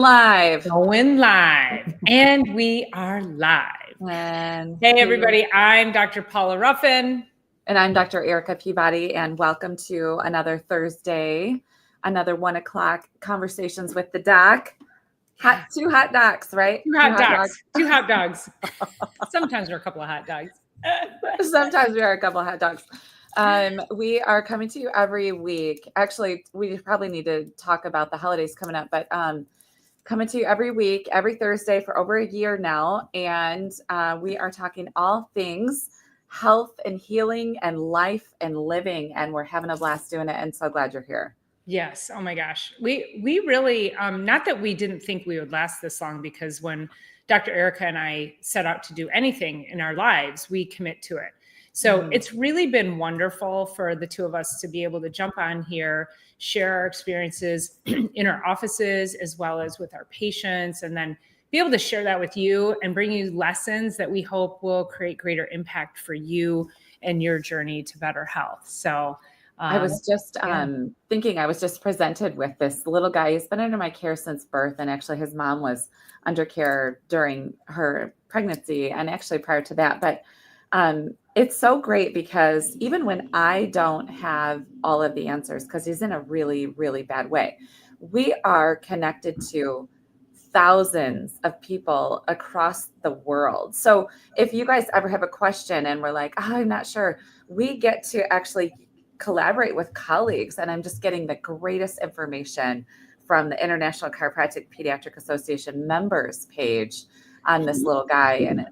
Live. Going live. And we are live. And hey, everybody. I'm Dr. Paula Ruffin. And I'm Dr. Erica Peabody. And welcome to another Thursday, another 1 o'clock Conversations with the Doc. Two hot docs, right? Two hot dogs. Two hot dogs. Sometimes we're a couple of hot dogs. Sometimes we are a couple of hot dogs. We are coming to you every week. Actually, we probably need to talk about the holidays coming up, but coming to you every week, every Thursday for over a year now. And we are talking all things health and healing and life and living. And we're having a blast doing it. And so glad you're here. Yes. Oh my gosh. We really, not that we didn't think we would last this long, because when Dr. Erica and I set out to do anything in our lives, we commit to it. So it's really been wonderful for the two of us to be able to jump on here, share our experiences in our offices, as well as with our patients, and then be able to share that with you and bring you lessons that we hope will create greater impact for you and your journey to better health. So I was just thinking, I was just presented with this little guy. He's been under my care since birth. And actually his mom was under care during her pregnancy and actually prior to that. But it's so great because even when I don't have all of the answers, because he's in a really, really bad way, we are connected to thousands of people across the world. So if you guys ever have a question and we're like, oh, I'm not sure, we get to actually collaborate with colleagues. And I'm just getting the greatest information from the International Chiropractic Pediatric Association members page on this little guy. And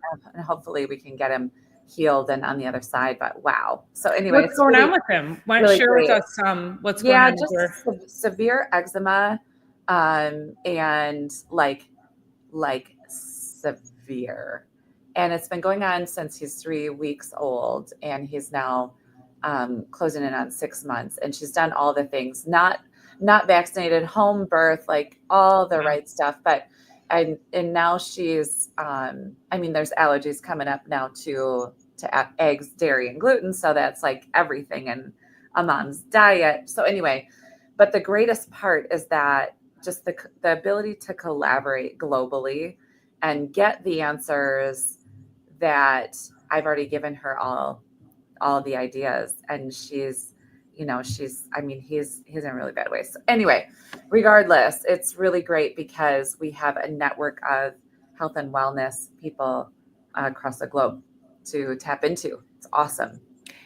hopefully we can get him healed and on the other side. But wow. So anyway, what's going on with him? Why don't you share with us what's going on with her? Severe eczema, and like severe. And it's been going on since he's 3 weeks old, and he's now closing in on 6 months. And she's done all the things, not vaccinated, home birth, like all the right stuff. But and now she's there's allergies coming up now to eggs, dairy, and gluten. So that's like everything in a mom's diet. So anyway, but the greatest part is that just the ability to collaborate globally and get the answers that I've already given her all the ideas. And he's in a really bad way. So anyway, regardless, it's really great because we have a network of health and wellness people across the globe to tap into. It's awesome.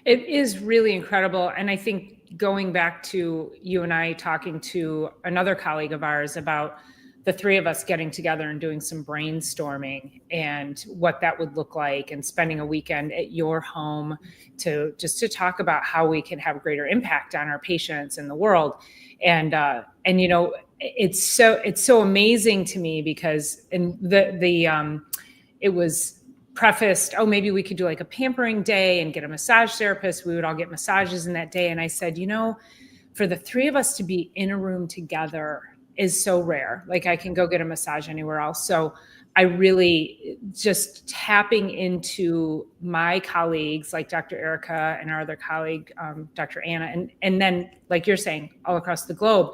It is really incredible. And I think going back to you and I talking to another colleague of ours about the three of us getting together and doing some brainstorming and what that would look like, and spending a weekend at your home to talk about how we can have greater impact on our patients and the world. And it's so amazing to me because it was prefaced, maybe we could do like a pampering day and get a massage therapist. We would all get massages in that day. And I said, for the three of us to be in a room together is so rare. Like I can go get a massage anywhere else. So I really just tapping into my colleagues like Dr. Erica and our other colleague, Dr. Anna, and then like you're saying, all across the globe,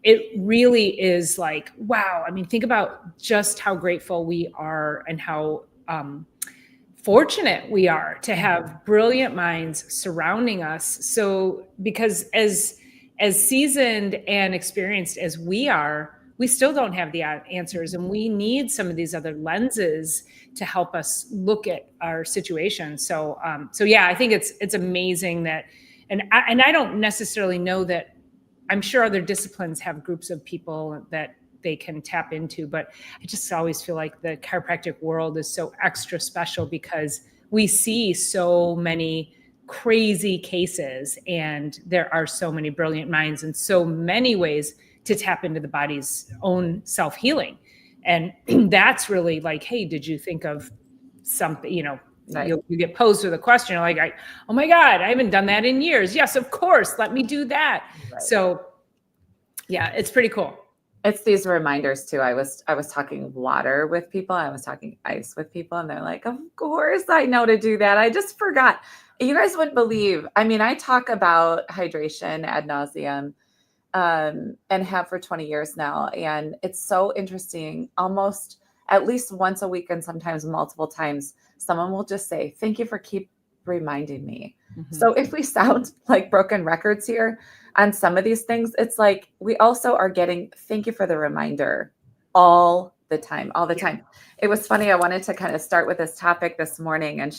it really is like, wow. I mean, think about just how grateful we are and how fortunate we are to have brilliant minds surrounding us. So because as seasoned and experienced as we are, we still don't have the answers, and we need some of these other lenses to help us look at our situation. So yeah, I think it's amazing that, and I don't necessarily know that. I'm sure other disciplines have groups of people that they can tap into, but I just always feel like the chiropractic world is so extra special because we see so many crazy cases, and there are so many brilliant minds and so many ways to tap into the body's own self-healing. And that's really like, hey, did you think of something, right. You get posed with a question like, oh my God, I haven't done that in years. Yes, of course. Let me do that. Right. So yeah, it's pretty cool. It's these reminders too. I was talking water with people. I was talking ice with people, and they're like, of course I know to do that. I just forgot. You guys wouldn't believe. I mean, I talk about hydration ad nauseum. and have for 20 years now. And it's so interesting. Almost at least once a week and sometimes multiple times, someone will just say, "Thank you for keep reminding me." Mm-hmm. So if we sound like broken records here on some of these things, it's like we also are getting "thank you for the reminder" all the time, all the time. It was funny. I wanted to kind of start with this topic this morning, and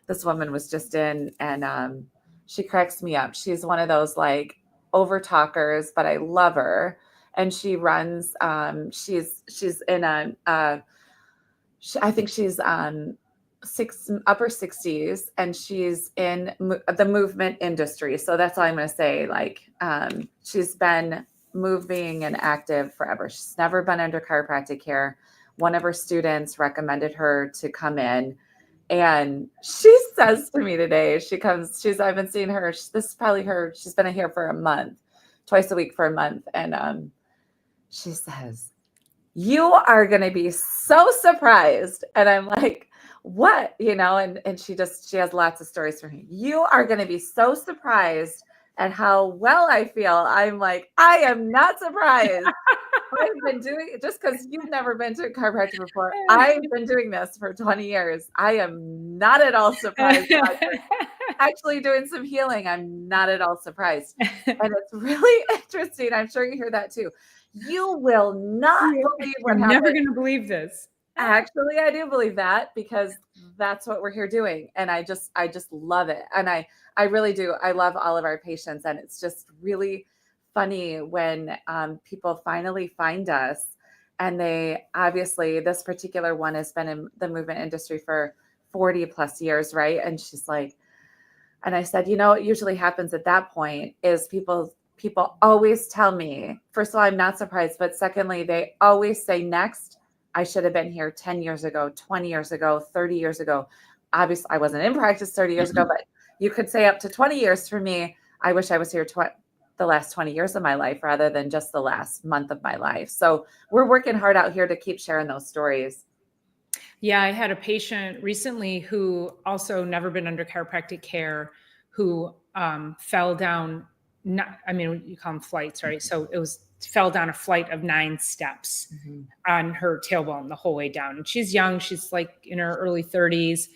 this woman was just in, and she cracks me up. She's one of those like over talkers, but I love her. And she runs, she's in I think she's upper 60s, and she's in the movement industry. So that's all I'm going to say. Like, she's been moving and active forever. She's never been under chiropractic care. One of her students recommended her to come in, and she says to me today, I've been seeing her. This is probably her. She's been here for a month, twice a week for a month. And she says, "You are going to be so surprised." And I'm like, "What?" And she has lots of stories for me. "You are going to be so surprised at how well I feel." I'm like, "I am not surprised." I've been doing it just because you've never been to a chiropractor before. I've been doing this for 20 years. I am not at all surprised. Actually doing some healing. I'm not at all surprised. And it's really interesting. I'm sure you hear that too. "You will not believe what happened." I'm never going to believe this. Actually, I do believe that, because that's what we're here doing. And I just love it. And I really do. I love all of our patients. And it's just really funny when people finally find us, and they obviously, this particular one has been in the movement industry for 40 plus years. Right. And she's like, and I said, what usually happens at that point is people always tell me, first of all, I'm not surprised, but secondly, they always say, "Next, I should have been here 10 years ago, 20 years ago, 30 years ago." Obviously, I wasn't in practice 30 years ago, but you could say up to 20 years for me. I wish I was here the last 20 years of my life rather than just the last month of my life. So we're working hard out here to keep sharing those stories. Yeah, I had a patient recently who also never been under chiropractic care, who fell down. You call them flights, right? So fell down a flight of 9 steps on her tailbone the whole way down. And she's young. She's like in her early 30s.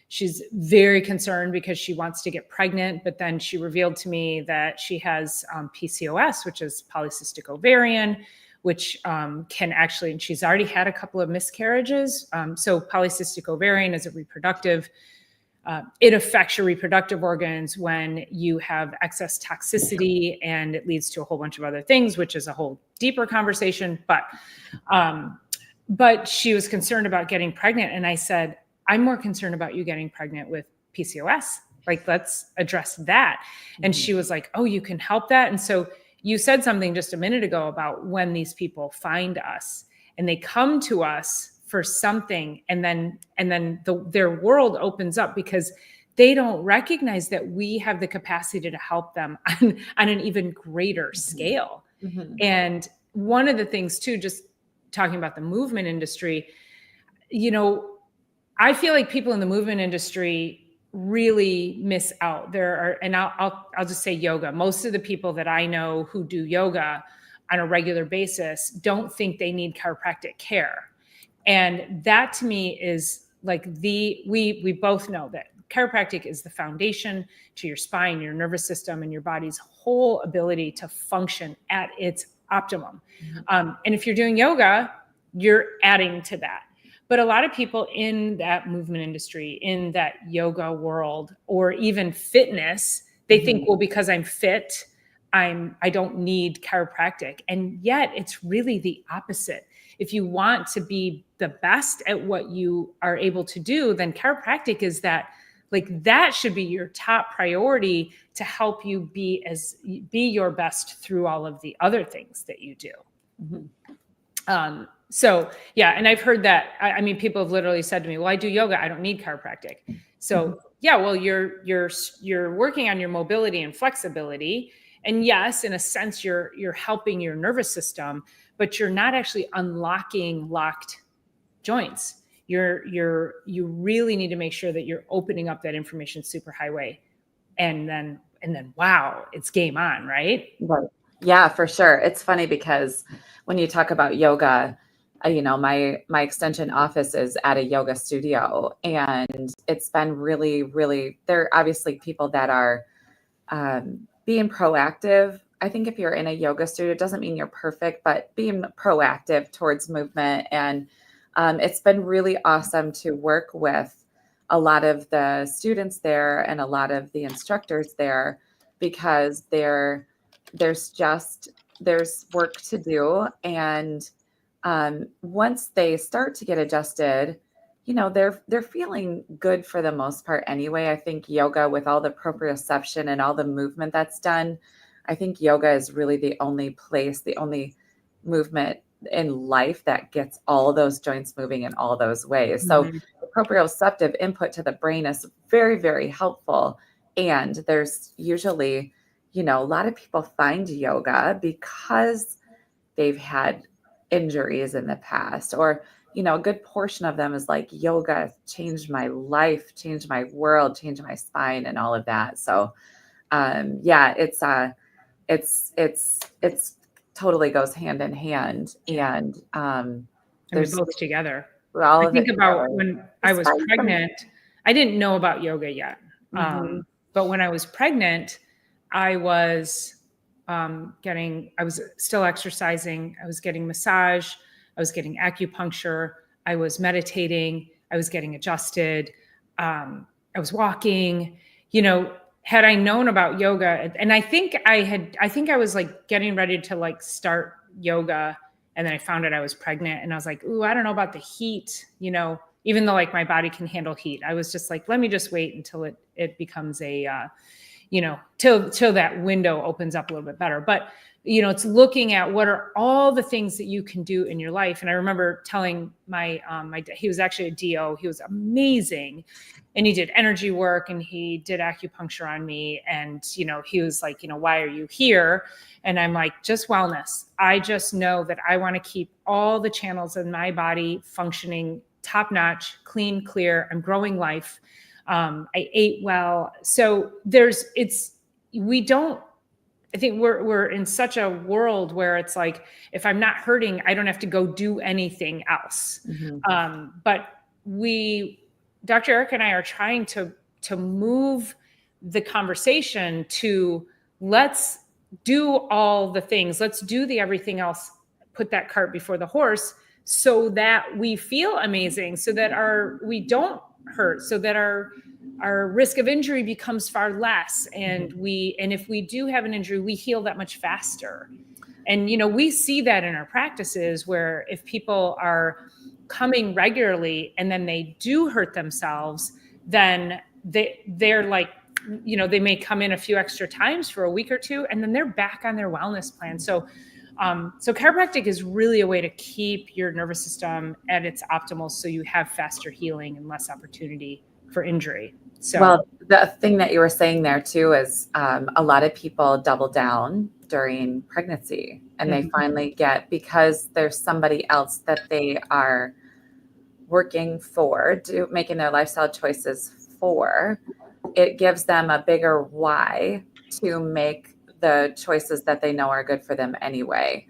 She's very concerned because she wants to get pregnant, but then she revealed to me that she has PCOS, which is polycystic ovarian, which can actually, and she's already had a couple of miscarriages. So polycystic ovarian is a reproductive, it affects your reproductive organs when you have excess toxicity, and it leads to a whole bunch of other things, which is a whole deeper conversation. But she was concerned about getting pregnant. And I said, "I'm more concerned about you getting pregnant with PCOS. Like, let's address that." And she was like, "Oh, you can help that?" And so you said something just a minute ago about when these people find us and they come to us for something, and then their world opens up because they don't recognize that we have the capacity to help them on an even greater scale. And one of the things too, just talking about the movement industry, I feel like people in the movement industry really miss out. I'll just say yoga. Most of the people that I know who do yoga on a regular basis don't think they need chiropractic care. And that to me is like we both know that chiropractic is the foundation to your spine, your nervous system, and your body's whole ability to function at its optimum. And if you're doing yoga, you're adding to that. But a lot of people in that movement industry, in that yoga world, or even fitness, they think, well, because I'm fit, I don't need chiropractic. And yet it's really the opposite. If you want to be the best at what you are able to do, then chiropractic is that should be your top priority to help you be your best through all of the other things that you do. So yeah, and I've heard that. I mean, people have literally said to me, "Well, I do yoga. I don't need chiropractic." So yeah, well, you're working on your mobility and flexibility, and yes, in a sense, you're helping your nervous system, but you're not actually unlocking locked joints. You really need to make sure that you're opening up that information superhighway, and then wow, it's game on, right? Right. Yeah, for sure. It's funny because when you talk about yoga, my extension office is at a yoga studio, and it's been really, really. There are obviously people that are being proactive. I think if you're in a yoga studio, it doesn't mean you're perfect, but being proactive towards movement. And it's been really awesome to work with a lot of the students there and a lot of the instructors there because there's work to do. And once they start to get adjusted, they're feeling good for the most part anyway. I think yoga, with all the proprioception and all the movement that's done, I think yoga is really the only movement in life that gets all those joints moving in all those ways. So Mhm. the proprioceptive input to the brain is very, very helpful. And there's usually, a lot of people find yoga because they've had injuries in the past, or a good portion of them is like, yoga changed my life, changed my world, changed my spine, and all of that. So yeah, it's totally goes hand in hand. Yeah. And I mean, there's both together. all I of it think about together. when I Just was find some. pregnant, I didn't know about yoga yet. Mhm. But when I was pregnant, I was I was still exercising, I was getting massage, I was getting acupuncture, I was meditating, I was getting adjusted, I was walking, you know, had I known about yoga, and I think I was like getting ready to like start yoga, and then I found out I was pregnant, and I was like, ooh, I don't know about the heat, you know, even though like my body can handle heat. I was just like, let me just wait until it becomes a you know, till that window opens up a little bit better. But you know, it's looking at what are all the things that you can do in your life. And I remember telling he was actually a DO. He was amazing, and he did energy work and he did acupuncture on me. And you know, he was like, you know, why are you here? And I'm like, just wellness. I just know that I want to keep all the channels in my body functioning top notch, clean, clear. I'm growing life. I ate well. So we don't, I think we're in such a world where it's like, if I'm not hurting, I don't have to go do anything else. Mhm. But Dr. Eric and I are trying to move the conversation to, let's do all the things, let's do the everything else, put that cart before the horse, so that we feel amazing, so that we don't hurt, so that our risk of injury becomes far less, and Mhm. if we do have an injury, we heal that much faster. And you know, we see that in our practices, where if people are coming regularly and then they do hurt themselves, then they're like, you know, they may come in a few extra times for a week or two, and then they're back on their wellness plan. So chiropractic is really a way to keep your nervous system at its optimal, so you have faster healing and less opportunity for injury. So Well, the thing that you were saying there too is a lot of people double down during pregnancy, and they mhm, finally get, because there's somebody else that they are working for, making their lifestyle choices for. It gives them a bigger why to make the choices that they know are good for them anyway.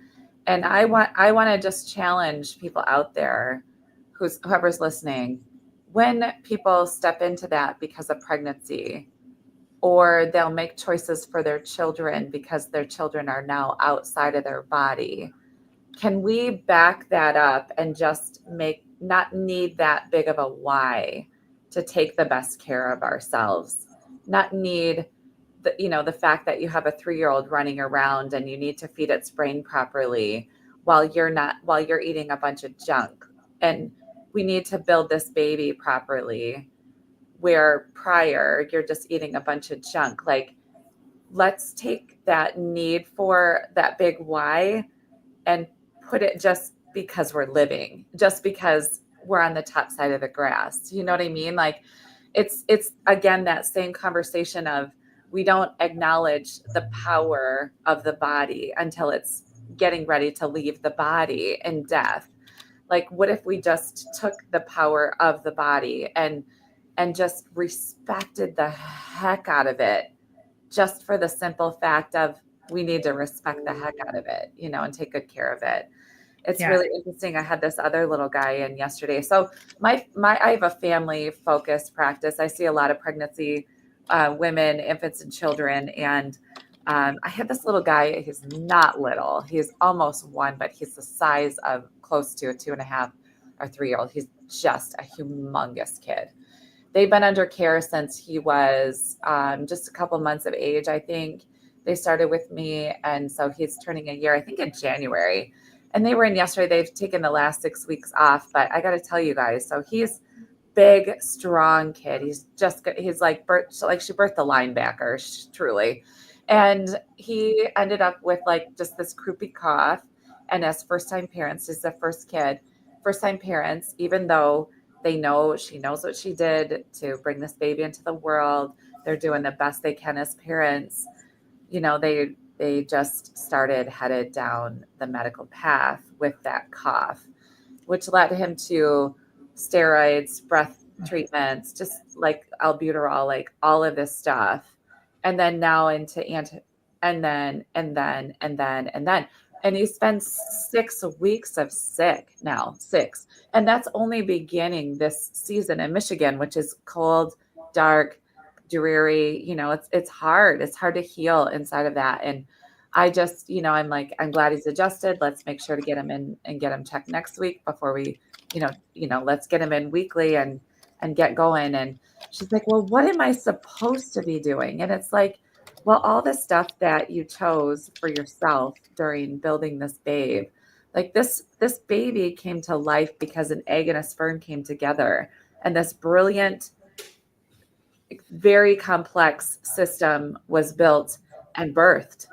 And I want to just challenge people out there, whoever's listening, when people step into that because of pregnancy, or they'll make choices for their children because their children are now outside of their body, can we back that up and just not need that big of a why to take the best care of ourselves? Not need the fact that you have a 3-year-old running around and you need to feed its brain properly while you're eating a bunch of junk. And we need to build this baby properly, where prior you're just eating a bunch of junk. Like, let's take that need for that big why and put it just because we're living, just because we're on the top side of the grass. You know what I mean? Like, it's again that same conversation of, we don't acknowledge the power of the body until it's getting ready to leave the body in death. Like, what if we just took the power of the body and just respected the heck out of it, just for the simple fact of we need to respect the heck out of it, and take good care of it. It's Yeah. really interesting. I had this other little guy in yesterday. So I have a family focused practice. I see a lot of pregnancy, women, infants, and children. And I had this little guy. He's not little. He's almost one, but he's the size of close to a 2.5 or 3-year-old. He's just a humongous kid. They've been under care since he was just a couple months of age, I think. They started with me, and so he's turning a year, I think, in January. And they were in yesterday. They've taken the last 6 weeks off, but I got to tell you guys, so he's big, strong kid. He's like she birthed a linebacker, truly. And he ended up with like just this croupy cough. And as first time parents, he's the first kid, first time parents, even though she knows what she did to bring this baby into the world. They're doing the best they can as parents. They just headed down the medical path with that cough, which led him to steroids, breath treatments, just like albuterol, like all of this stuff. And then now into and he spends 6 weeks of sick now, 6. And that's only beginning this season in Michigan, which is cold, dark, dreary. It's hard. It's hard to heal inside of that. And I just, I'm like, I'm glad he's adjusted. Let's make sure to get him in and get him checked next week before we, let's get him in weekly and get going. And she's like, well, what am I supposed to be doing? And it's like, well, all the stuff that you chose for yourself during building this babe, like this baby came to life because an egg and a sperm came together, and this brilliant, very complex system was built and birthed,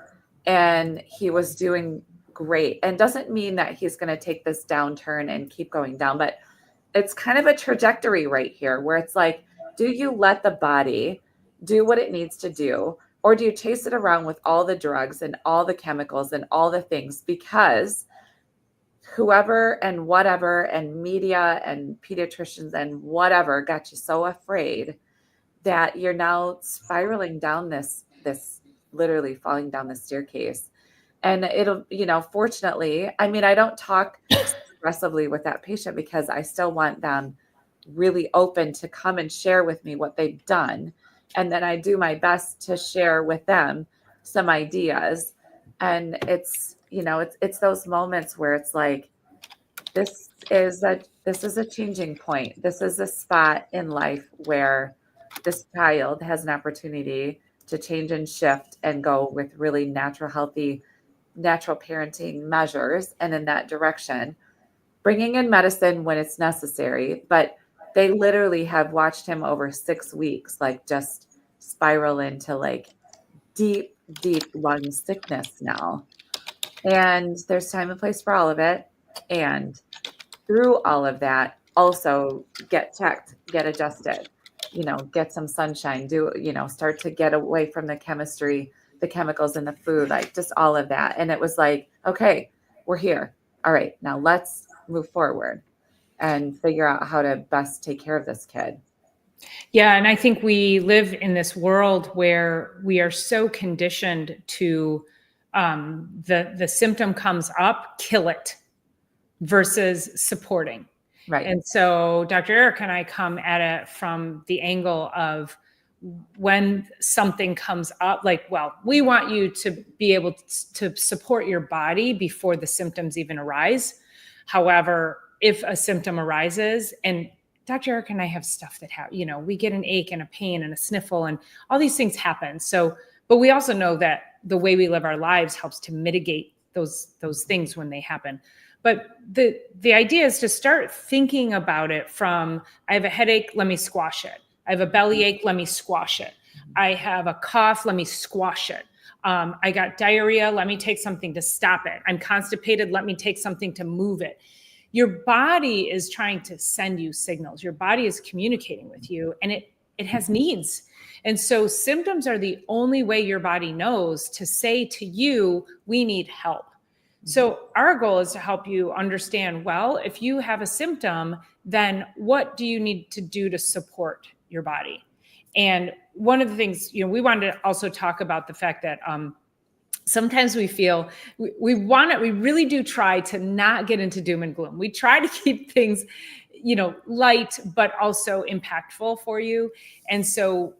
and he was doing great. And doesn't mean that he's going to take this downturn and keep going down, but it's kind of a trajectory right here where it's like, do you let the body do what it needs to do, or do you chase it around with all the drugs and all the chemicals and all the things because whoever and whatever and media and pediatricians and whatever got you so afraid that you're now spiraling down this literally falling down the staircase. And it'll, fortunately, I mean, I don't talk aggressively with that patient because I still want them really open to come and share with me what they've done. And then I do my best to share with them some ideas. And it's those moments where it's like, this is a changing point. This is a spot in life where this child has an opportunity to change and shift and go with really natural, healthy, natural parenting measures and in that direction, bringing in medicine when it's necessary. But they literally have watched him over 6 weeks, like just spiral into like deep, deep lung sickness now. And there's time and place for all of it. And through all of that, also get checked, get adjusted, get some sunshine, start to get away from the chemistry, the chemicals in the food, like just all of that. And it was like, okay, we're here. All right, now let's move forward and figure out how to best take care of this kid. Yeah. And I think we live in this world where we are so conditioned to the symptom comes up, kill it versus supporting. Right. And so Dr. Eric and I come at it from the angle of when something comes up, like, well, we want you to be able to support your body before the symptoms even arise. However, if a symptom arises, and Dr. Eric and I have stuff that we get an ache and a pain and a sniffle and all these things happen. So, but we also know that the way we live our lives helps to mitigate those things when they happen. But the idea is to start thinking about it from, I have a headache, let me squash it. I have a bellyache, let me squash it. I have a cough, let me squash it. I got diarrhea, let me take something to stop it. I'm constipated, let me take something to move it. Your body is trying to send you signals. Your body is communicating with you, and it has needs. And so symptoms are the only way your body knows to say to you, we need help. So our goal is to help you understand, well, if you have a symptom, then what do you need to do to support your body? And one of the things, we wanted to also talk about the fact that sometimes we feel we want it. We really do try to not get into doom and gloom. We try to keep things, light, but also impactful for you. And so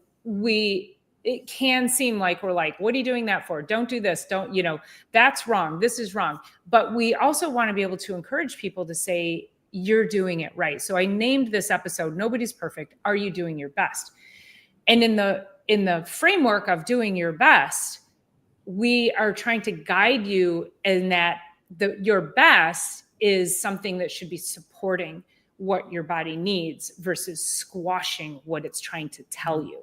it can seem like we're like, what are you doing that for? Don't do this. Don't, that's wrong. This is wrong. But we also want to be able to encourage people to say, you're doing it right. So I named this episode, Nobody's Perfect. Are you doing your best? And in the framework of doing your best, we are trying to guide you in that your best is something that should be supporting what your body needs versus squashing what it's trying to tell you.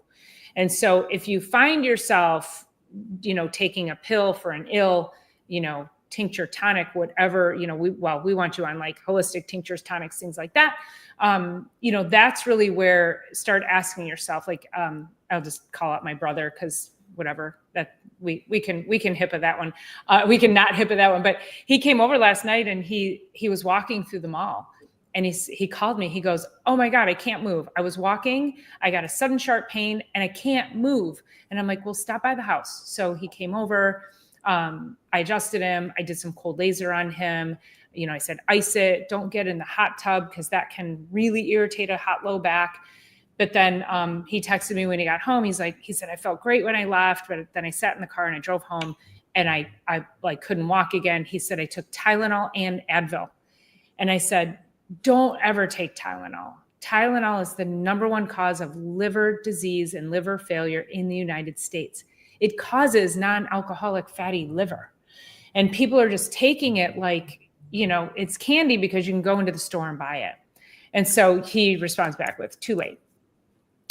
And so if you find yourself, taking a pill for an ill, tincture, tonic, whatever, we want you on like holistic tinctures, tonics, things like that. That's really where start asking yourself, like, I'll just call out my brother because whatever, that we can HIPAA that one. We can not HIPAA that one, but he came over last night and he was walking through the mall and he called me. He goes, oh my God, I can't move. I was walking, I got a sudden sharp pain and I can't move. And I'm like, well, stop by the house. So he came over, I adjusted him. I did some cold laser on him. I said, ice it, don't get in the hot tub because that can really irritate a hot low back. But then he texted me when he got home. He said, I felt great when I left, but then I sat in the car and I drove home and I like couldn't walk again. He said, I took Tylenol and Advil. And I said, don't ever take Tylenol. Tylenol is the #1 cause of liver disease and liver failure in the United States. It causes non-alcoholic fatty liver. And people are just taking it like, it's candy because you can go into the store and buy it. And so he responds back with, too late.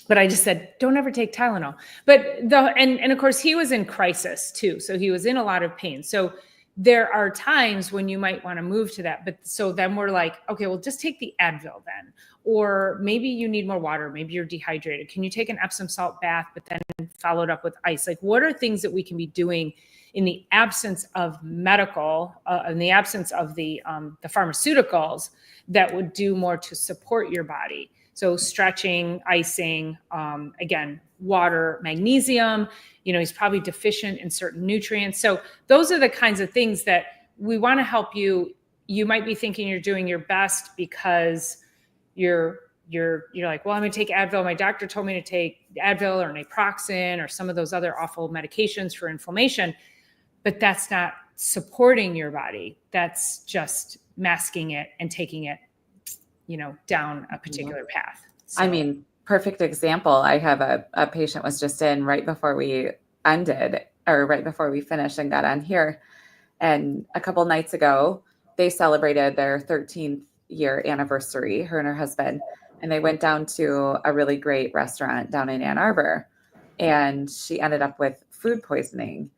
But I just said, don't ever take Tylenol. But and of course he was in crisis too. So he was in a lot of pain. So there are times when you might want to move to that. But so then we're like, okay, well, just take the Advil then. Or maybe you need more water. Maybe you're dehydrated. Can you take an Epsom salt bath, but then follow it up with ice? Like, what are things that we can be doing in the absence of medical, in the absence of the pharmaceuticals that would do more to support your body? So stretching, icing, again, water, magnesium, he's probably deficient in certain nutrients. So those are the kinds of things that we want to help you. You might be thinking you're doing your best because you're like, well, I'm going to take Advil. My doctor told me to take Advil or naproxen or some of those other awful medications for inflammation, but that's not supporting your body. That's just masking it and taking it down a particular path. So. I mean, perfect example. I have a patient was just in right before we ended or right before we finished and got on here. And a couple nights ago, they celebrated their 13th year anniversary, her and her husband, and they went down to a really great restaurant down in Ann Arbor. And she ended up with food poisoning.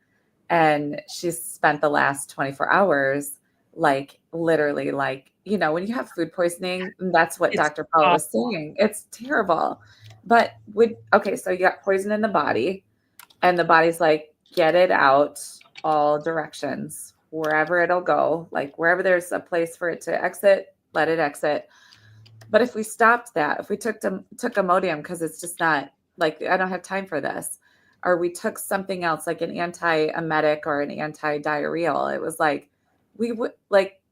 And she spent the last 24 hours literally when you have food poisoning, that's what Dr. Paula was saying. It's terrible. But so you got poison in the body and the body's like, get it out all directions, wherever it'll go, like wherever there's a place for it to exit, let it exit. But if we stopped that, if we took Imodium, because it's just not like, I don't have time for this, or we took something else like an antiemetic or an antidiarrheal, it was like,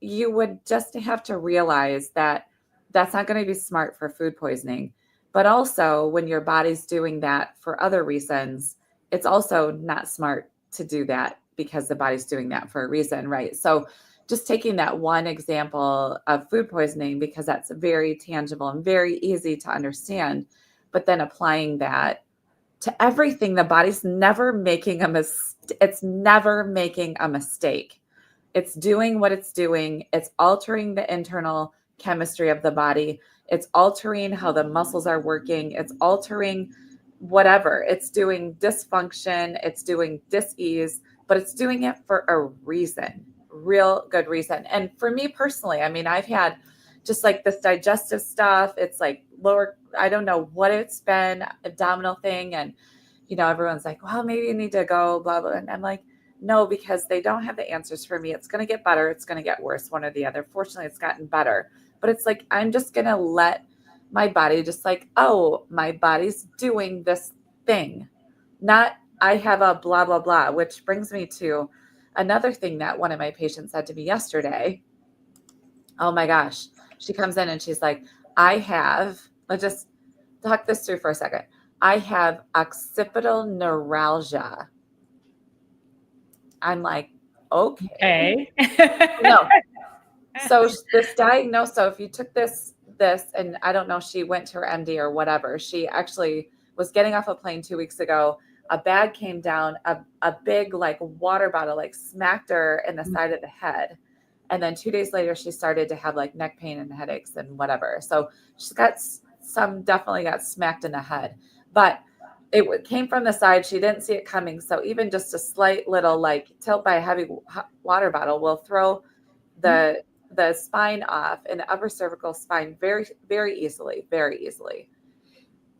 you would just have to realize that that's not going to be smart for food poisoning. But also when your body's doing that for other reasons, it's also not smart to do that because the body's doing that for a reason, right? So just taking that one example of food poisoning, because that's very tangible and very easy to understand, but then applying that to everything. The body's never making a mistake. It's never making a mistake. It's doing what it's doing. It's altering the internal chemistry of the body. It's altering how the muscles are working. It's altering whatever. It's doing dysfunction. It's doing dis-ease, but it's doing it for a reason, real good reason. And for me personally, I mean, I've had just like this digestive stuff. It's like lower, I don't know what it's been, abdominal thing. And, everyone's like, well, maybe you need to go, blah, blah. And I'm like, no, because they don't have the answers for me. It's going to get better. It's going to get worse, one or the other. Fortunately, it's gotten better. But it's like, I'm just going to let my body just like, oh, my body's doing this thing. Not, I have a blah, blah, blah, which brings me to Another thing that one of my patients said to me yesterday, oh my gosh, she comes in and she's like, let's just talk this through for a second. I have occipital neuralgia. I'm like, okay. No. So this diagnosis, so if you took this, and I don't know, she went to her MD or whatever. She actually was getting off a plane 2 weeks ago. A bag came down, a big like water bottle, like smacked her in the side of the head. And then 2 days later, she started to have like neck pain and headaches and whatever. So she's got definitely got smacked in the head, but it came from the side. She didn't see it coming. So even just a slight little like tilt by a heavy water bottle will throw the spine off and the upper cervical spine very, very easily, very easily.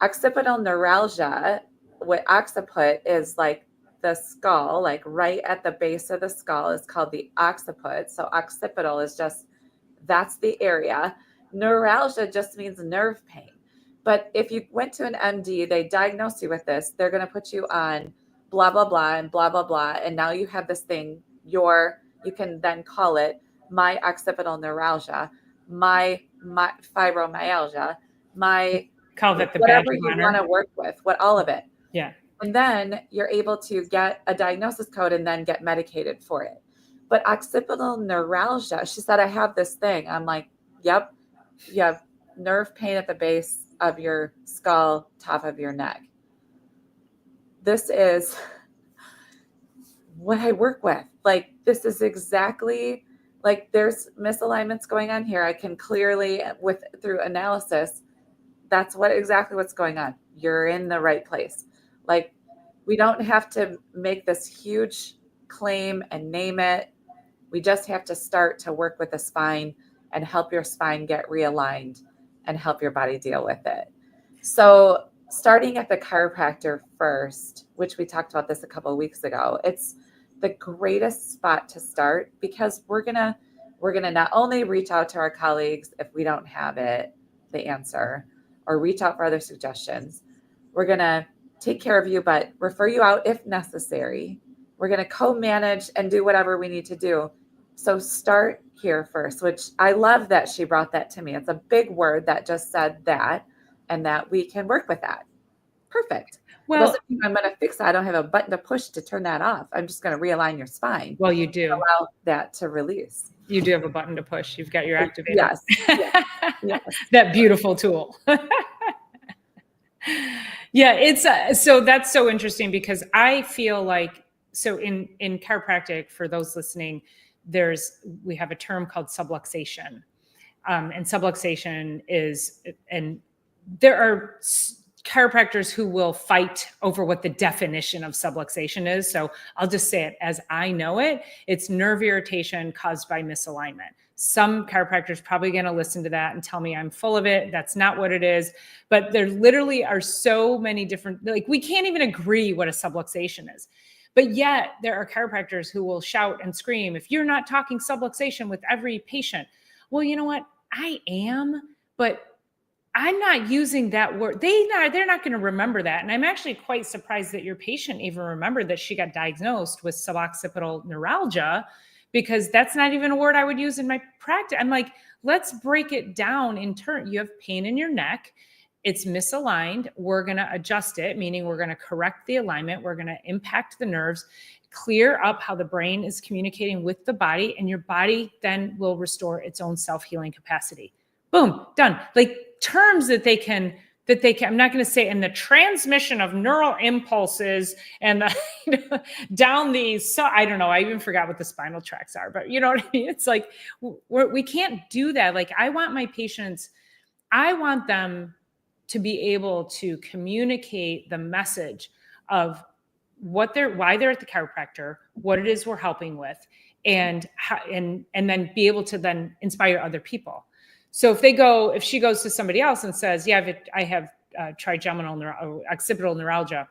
Occipital neuralgia, what occiput is like the skull, like right at the base of the skull is called the occiput. So occipital is just, that's the area. Neuralgia just means nerve pain. But if you went to an MD, they diagnose you with this, they're going to put you on blah, blah, blah, and blah, blah, blah. And now you have this thing, you can then call it my occipital neuralgia, my fibromyalgia, call it the whatever you want to work with, all of it. Yeah. And then you're able to get a diagnosis code and then get medicated for it. But occipital neuralgia, she said, I have this thing. I'm like, yep, you have nerve pain at the base of your skull, top of your neck. This is what I work with. Like, this is exactly like there's misalignments going on here. I can clearly, through analysis, that's exactly what's going on. You're in the right place. Like, we don't have to make this huge claim and name it. We just have to start to work with the spine and help your spine get realigned and help your body deal with it. So starting at the chiropractor first, which we talked about this a couple of weeks ago, it's the greatest spot to start because we're gonna not only reach out to our colleagues if we don't have the answer, or reach out for other suggestions. We're gonna take care of you, but refer you out if necessary. We're gonna co-manage and do whatever we need to do. So start here first, which I love that she brought that to me. It's a big word that just said that, and that we can work with that. Perfect. Well, it doesn't mean I'm going to fix that. I don't have a button to push to turn that off. I'm just going to realign your spine. Well, you do allow that to release. You do have a button to push. You've got your activator. Yes. Yes. That beautiful tool. Yeah, it's so that's so interesting because I feel like, so in chiropractic, for those listening, we have a term called subluxation. And subluxation is, and there are chiropractors who will fight over what the definition of subluxation is. So I'll just say it as I know it. It's nerve irritation caused by misalignment. Some chiropractors probably going to listen to that and tell me I'm full of it. That's not what it is. But there literally are so many different, like, we can't even agree what a subluxation is. But yet there are chiropractors who will shout and scream, if you're not talking subluxation with every patient. Well, you know what? I am, but I'm not using that word. They're not going to remember that. And I'm actually quite surprised that your patient even remembered that she got diagnosed with suboccipital neuralgia, because that's not even a word I would use in my practice. I'm like, let's break it down in turn. You have pain in your neck. It's misaligned. We're going to adjust it, meaning we're going to correct the alignment. We're going to impact the nerves, clear up how the brain is communicating with the body, and your body then will restore its own self-healing capacity. Boom, done. Like, terms that they can, I'm not going to say, and the transmission of neural impulses and down these, so I don't know, I even forgot what the spinal tracts are, but you know what I mean? It's like, we can't do that. Like, I want my patients, I want them to be able to communicate the message of why they're at the chiropractor, what it is we're helping with, and how, and then be able to then inspire other people. So if she goes to somebody else and says, yeah, I have occipital neuralgia.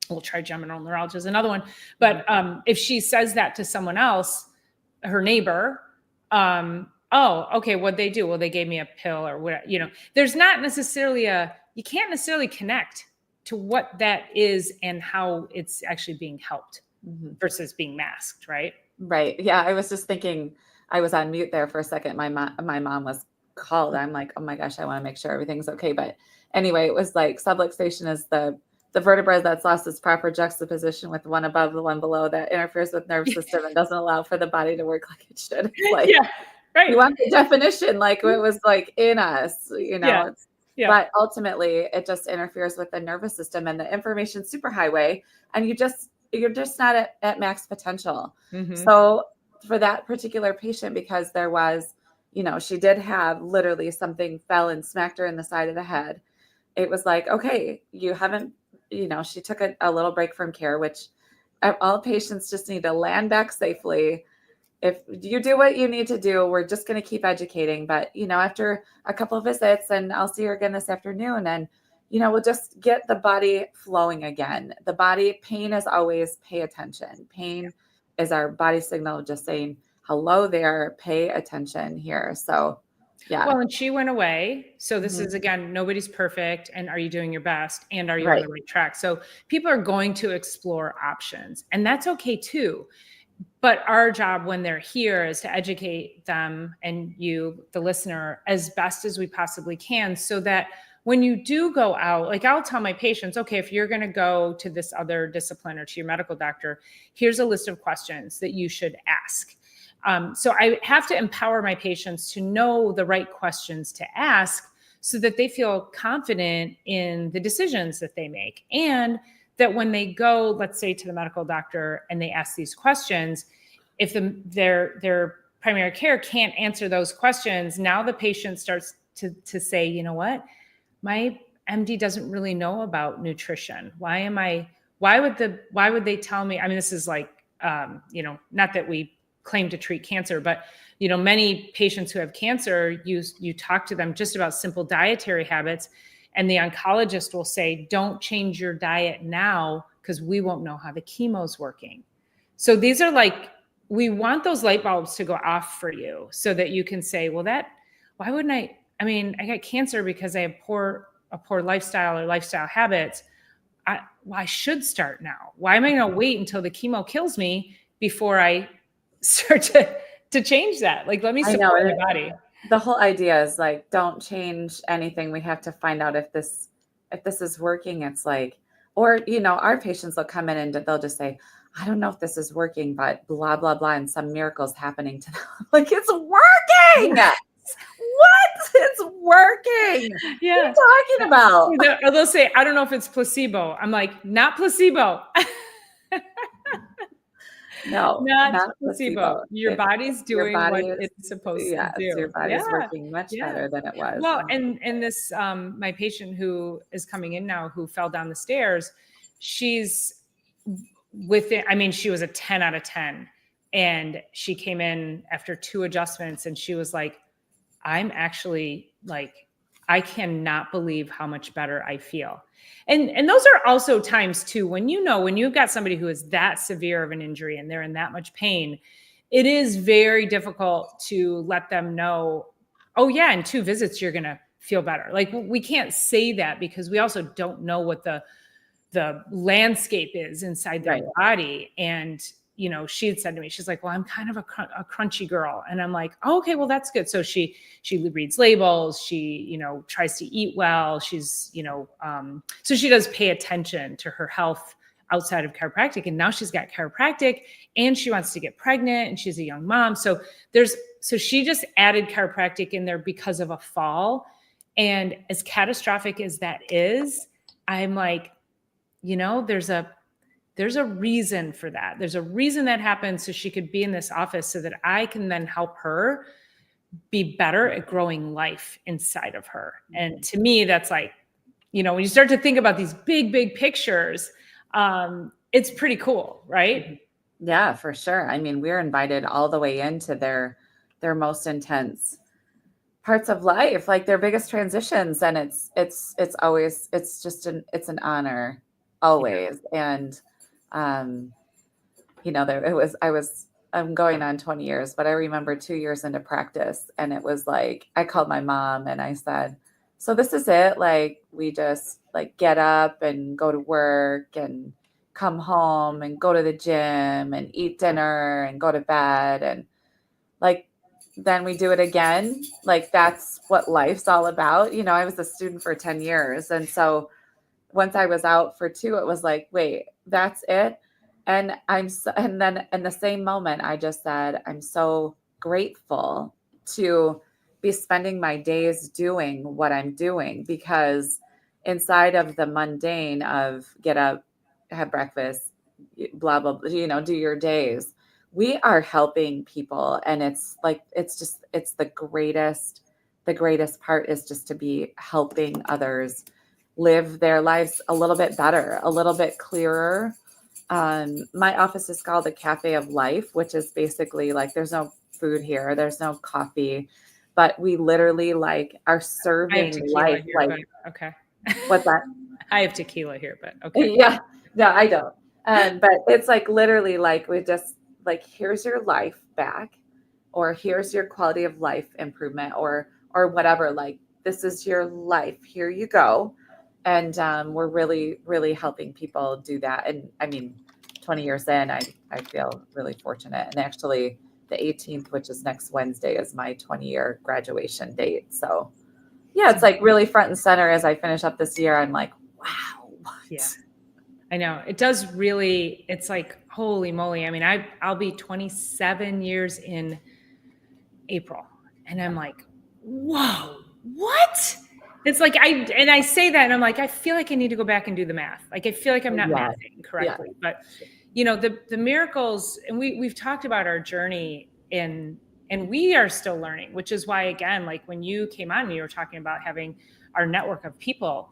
Well, trigeminal neuralgia is another one. But if she says that to someone else, her neighbor, oh, okay, what'd they do? Well, they gave me a pill or whatever. You know, there's not necessarily you can't necessarily connect to what that is and how it's actually being helped. Mhm. versus being masked, right? Right. Yeah. I was just thinking, I was on mute there for a second. My mom was called. I'm like, oh my gosh, I want to make sure everything's okay. But anyway, it was like subluxation is the vertebra that's lost its proper juxtaposition with the one above the one below that interferes with nerve system and doesn't allow for the body to work like it should. It's like Yeah, right. you want the definition, like it was like in us, Yeah, it's yeah. but ultimately it just interferes with the nervous system and the information superhighway, and you're just not at max potential. Hmm. So for that particular patient, because there was, she did have literally something fell and smacked her in the side of the head. It was like, okay, you haven't, she took a little break from care, which all patients just need to land back safely. If you do what you need to do, we're just going to keep educating. But, after a couple of visits, and I'll see her again this afternoon, and, we'll just get the body flowing again. The body, pain is always pay attention. Pain is our body signal just saying, hello there, pay attention here. So, yeah. Well, and she went away. So this Mhm. is again, nobody's perfect. And are you doing your best? And are you on Right. the right track? So people are going to explore options, and that's okay too. But our job when they're here is to educate them and you, the listener, as best as we possibly can, so that when you do go out, like I'll tell my patients, okay, if you're going to go to this other discipline or to your medical doctor, here's a list of questions that you should ask. So I have to empower my patients to know the right questions to ask so that they feel confident in the decisions that they make. And that when they go, let's say, to the medical doctor and they ask these questions, if their primary care can't answer those questions, now the patient starts to say, you know what, my MD doesn't really know about nutrition. Why would they tell me? I mean, this is like, not that we claim to treat cancer, but many patients who have cancer, you talk to them just about simple dietary habits, and the oncologist will say, don't change your diet now because we won't know how the chemo's working. So these are like, we want those light bulbs to go off for you so that you can say, well, why wouldn't I mean, I got cancer because I have a poor lifestyle or lifestyle habits. Well, I should start now. Why am I going to wait until the chemo kills me before I start to change that? Like, let me I know. support my body. The whole idea is like, don't change anything. We have to find out if this is working. It's like, or, our patients will come in and they'll just say, I don't know if this is working, but blah, blah, blah. And some miracle's happening to them. Like, it's working. What? It's working. What are Yeah. you talking about? Or they'll say, I don't know if it's placebo. I'm like, not placebo. No, Not not placebo. placebo. Your body's Your doing what body is, it's supposed to yes, your do. body's Yeah. working much Yeah. better than it was. Well, and this my patient who is coming in now who fell down the stairs, she's within, I mean, she was a 10 out of 10. And she came in after 2 adjustments and she was like, I'm actually like, I cannot believe how much better I feel. And those are also times too, when when you've got somebody who is that severe of an injury and they're in that much pain, it is very difficult to let them know, oh yeah, in 2 visits, you're going to feel better. Like we can't say that because we also don't know what the landscape is inside their Right. body. And she had said to me, she's like, well, I'm kind of a crunchy girl. And I'm like, oh, okay, well, that's good. So she reads labels. She tries to eat well. She's so she does pay attention to her health outside of chiropractic. And now she's got chiropractic and she wants to get pregnant and she's a young mom. So she just added chiropractic in there because of a fall. And as catastrophic as that is, I'm like, there's a reason for that. There's a reason that happened so she could be in this office so that I can then help her be better at growing life inside of her. And to me, that's like, when you start to think about these big pictures, it's pretty cool, right? Yeah, for sure. I mean, we're invited all the way into their most intense parts of life, like their biggest transitions, and it's always it's an honor always. And there it was I'm going on 20 years, but I remember 2 years into practice and it was like I called my mom and I said, so this is it, like we just like get up and go to work and come home and go to the gym and eat dinner and go to bed. And like, then we do it again. Like, that's what life's all about. I was a student for 10 years. And so once I was out for 2, it was like, wait, that's it. And then in the same moment, I just said, I'm so grateful to be spending my days doing what I'm doing, because inside of the mundane of get up, have breakfast, blah, blah, blah, do your days, we are helping people. And it's like, it's the greatest part is just to be helping others live their lives a little bit better, a little bit clearer. My office is called the Cafe of Life, which is basically like there's no food here, there's no coffee, but we literally like are I have serving tequila life. here, Like, but okay. what's that? I have tequila here, but okay. Yeah, no, I don't. But it's like literally like we just like, here's your life back, or here's your quality of life improvement, or whatever. Like, this is your life. Here you go. And we're really, really helping people do that. And I mean, 20 years in, I feel really fortunate. And actually, the 18th, which is next Wednesday, is my 20-year graduation date. So yeah, it's like really front and center as I finish up this year. I'm like, wow, what? Yeah. I know it does really. It's like, holy moly. I mean, I'll be 27 years in April, and I'm like, whoa, what? It's like I say that, and I'm like, I feel like I need to go back and do the math. Like, I feel like I'm not Yeah, mathing yeah, correctly. But the miracles, and we've talked about our journey and we are still learning, which is why, again, like when you came on and you were talking about having our network of people,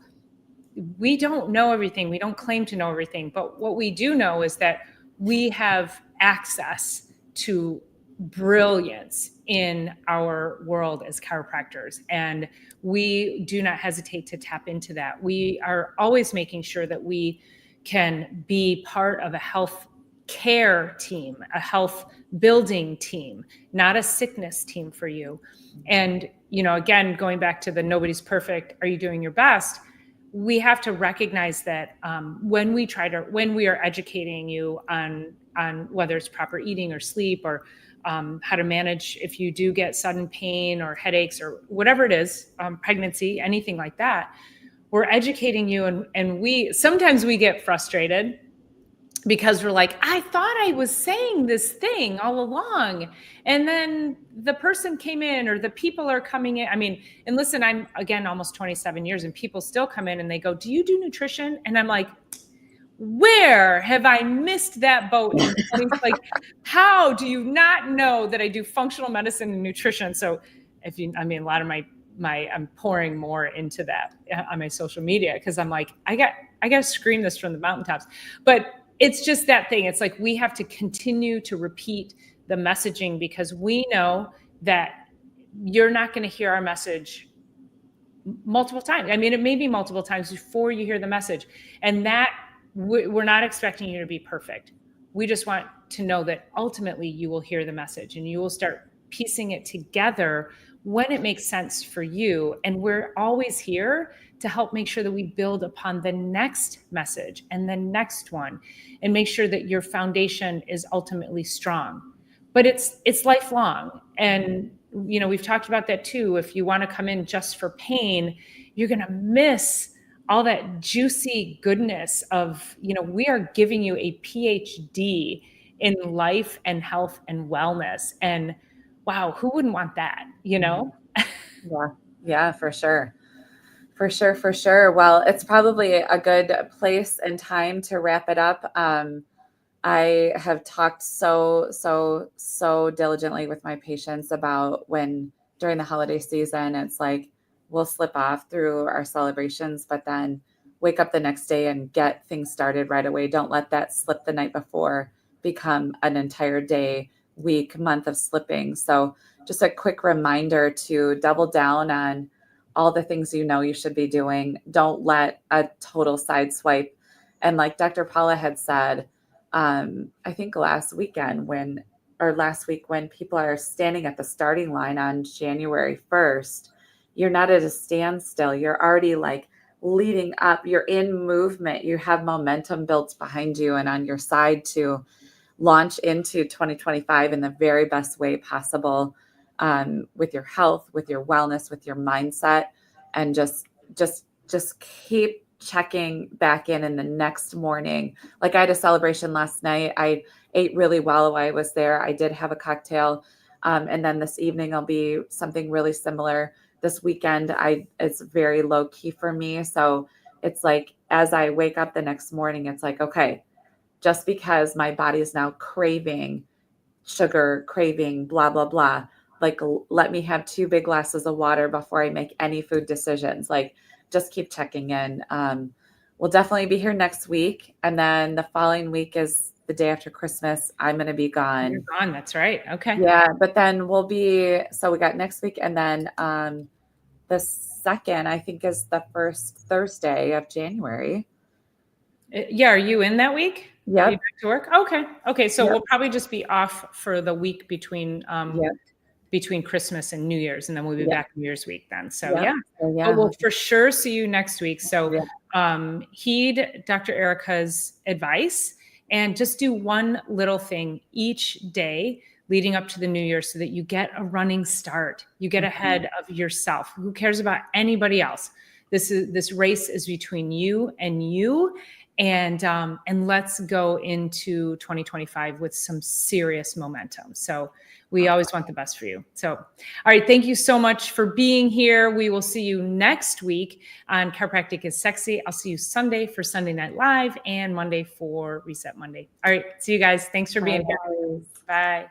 we don't know everything. We don't claim to know everything. But what we do know is that we have access to brilliance in our world as chiropractors. And we do not hesitate to tap into that. We are always making sure that we can be part of a health care team, a health building team, not a sickness team for you. And, again, going back to the nobody's perfect, are you doing your best? We have to recognize that when we are educating you on whether it's proper eating or sleep, or how to manage if you do get sudden pain or headaches or whatever it is, pregnancy, anything like that, we're educating you. And we sometimes we get frustrated because we're like, I thought I was saying this thing all along. And then the person came in, or the people are coming in. I mean, and listen, I'm, again, almost 27 years, and people still come in and they go, do you do nutrition? And I'm like, where have I missed that boat? Like, how do you not know that I do functional medicine and nutrition? So a lot of my I'm pouring more into that on my social media, because I'm like, I got to scream this from the mountaintops. But it's just that thing. It's like we have to continue to repeat the messaging, because we know that you're not going to hear our message multiple times. I mean, it may be multiple times before you hear the message. And that we're not expecting you to be perfect. We just want to know that ultimately you will hear the message and you will start piecing it together when it makes sense for you. And we're always here to help make sure that we build upon the next message and the next one, and make sure that your foundation is ultimately strong. But it's lifelong. And we've talked about that too. If you want to come in just for pain, you're going to miss all that juicy goodness of, we are giving you a PhD in life and health and wellness. And wow, who wouldn't want that, Yeah, yeah, for sure. For sure, for sure. Well, it's probably a good place and time to wrap it up. I have talked so diligently with my patients about when during the holiday season, it's like we'll slip off through our celebrations, but then wake up the next day and get things started right away. Don't let that slip the night before become an entire day, week, month of slipping. So just a quick reminder to double down on all the things you should be doing. Don't let a total sideswipe. And like Dr. Paula had said, I think last week when people are standing at the starting line on January 1st, you're not at a standstill. You're already like leading up. You're in movement. You have momentum built behind you and on your side to launch into 2025 in the very best way possible, with your health, with your wellness, with your mindset, and just keep checking back in the next morning. Like I had a celebration last night. I ate really well while I was there. I did have a cocktail. And then this evening I'll be something really similar. This weekend, it's very low key for me. So it's like as I wake up the next morning, it's like, okay, just because my body is now craving sugar, craving blah, blah, blah, like let me have 2 big glasses of water before I make any food decisions. Like just keep checking in. We'll definitely be here next week. And then the following week is the day after Christmas. I'm going to be You're gone. gone. That's right. Okay. Yeah. But then so we got next week. And then the second, I think, is the first Thursday of January. Yeah. Are you in that week? Are you Yep. back to work? Okay. Okay. So Yep. we'll probably just be off for the week Yep. between Christmas and New Year's, and then we'll be Yep. back New Year's week then. So Yep. yeah. So, But yeah. we'll for sure see you next week. So Yeah. heed Dr. Erica's advice and just do one little thing each day leading up to the new year so that you get a running start. You get ahead of yourself. Who cares about anybody else? This race is between you and you. And let's go into 2025 with some serious momentum. So we always want the best for you. So, all right. Thank you so much for being here. We will see you next week on Chiropractic is Sexy. I'll see you Sunday for Sunday Night Live and Monday for Reset Monday. All right. See you guys. Thanks for being here. Bye.